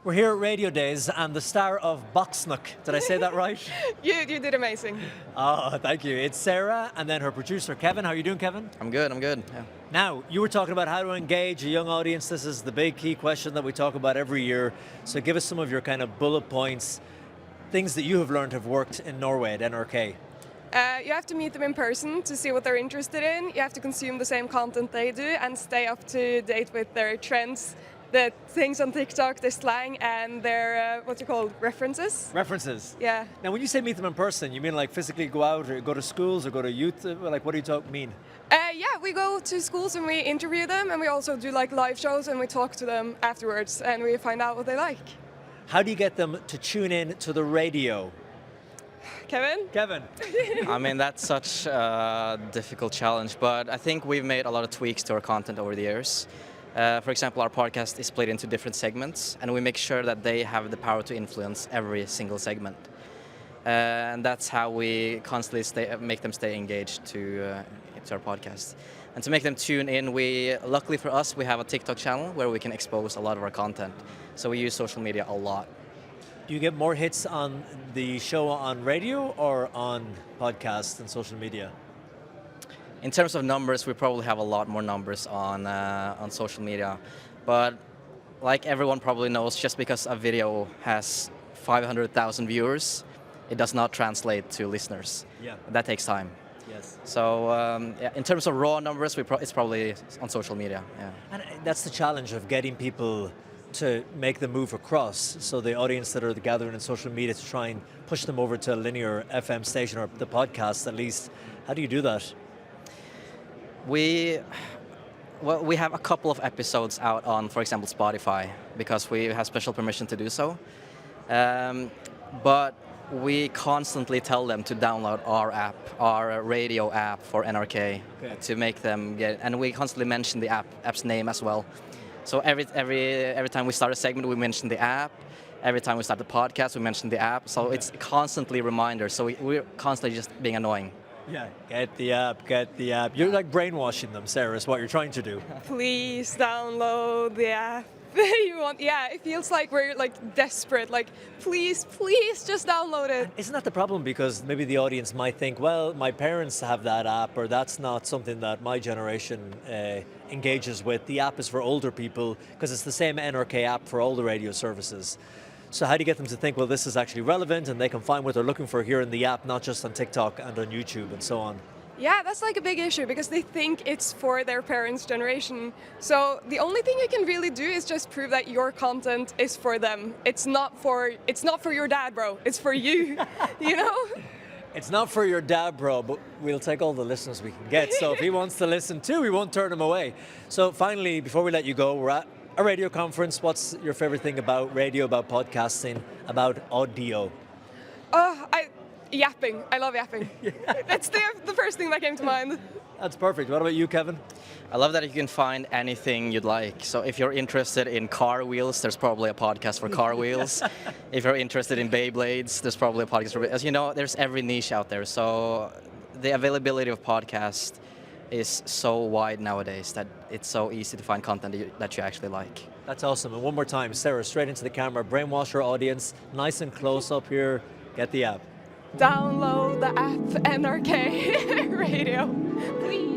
We're here at Radiodays and the star of Baksnakk. Did I say that right? You did amazing. Oh, thank you. It's Sarah and then her producer, Kevin. How are you doing, Kevin? I'm good. Yeah. Now, you were talking about how to engage a young audience. This is the big key question that we talk about every year. So give us some of your kind of bullet points, things that you have learned have worked in Norway at NRK. You have to meet them in person to see what they're interested in. You have to consume the same content they do and stay up to date with their trends, the things on TikTok, their slang, and their, references? References? Yeah. Now, when you say meet them in person, you mean like physically go out or go to schools or go to youth? Like, what do you mean? Yeah, we go to schools and we interview them, and we also do like live shows and we talk to them afterwards and we find out what they like. How do you get them to tune in to the radio? Kevin? I mean, that's such a difficult challenge, but I think we've made a lot of tweaks to our content over the years. For example, our podcast is split into different segments, and we make sure that they have the power to influence every single segment. And that's how we constantly make them stay engaged to our podcast. And to make them tune in, luckily for us, we have a TikTok channel where we can expose a lot of our content. So we use social media a lot. Do you get more hits on the show on radio or on podcasts and social media? In terms of numbers, we probably have a lot more numbers on social media. But like everyone probably knows, just because a video has 500,000 viewers, it does not translate to listeners. Yeah. That takes time. Yes. So in terms of raw numbers, it's probably on social media. Yeah. And that's the challenge of getting people to make the move across. So the audience that are gathering in social media to try and push them over to a linear FM station or the podcast at least. How do you do that? We have a couple of episodes out on, for example, Spotify, because we have special permission to do so. But we constantly tell them to download our app, our radio app for NRK, to make them get. And we constantly mention the app's name as well. So every time we start a segment, we mention the app. Every time we start the podcast, we mention the app. So it's constantly reminders. So we're constantly just being annoying. Yeah, get the app. You're like brainwashing them, Sarah, is what you're trying to do. Please download the app. It feels like we're like desperate, like please just download it. Isn't that the problem? Because maybe the audience might think, well, my parents have that app, or that's not something that my generation engages with. The app is for older people, because it's the same NRK app for all the radio services. So how do you get them to think, well, this is actually relevant and they can find what they're looking for here in the app, not just on TikTok and on YouTube and so on? Yeah, that's like a big issue because they think it's for their parents' generation. So the only thing you can really do is just prove that your content is for them. It's not for your dad, bro. It's for you, you know? It's not for your dad, bro, but we'll take all the listeners we can get. So if he wants to listen too, we won't turn him away. So finally, before we let you go, we're at a radio conference. What's your favorite thing about radio, about podcasting, about audio? Yapping. I love yapping. That's the first thing that came to mind. That's perfect. What about you, Kevin? I love that you can find anything you'd like. So if you're interested in car wheels, there's probably a podcast for car wheels. If you're interested in Beyblades, there's probably a podcast for... As you know, there's every niche out there. So the availability of podcasts is so wide nowadays that it's so easy to find content that you actually like. That's awesome. And one more time, Sarah, straight into the camera, brainwash our audience, nice and close up here. Get the app. Download the app NRK Radio, please.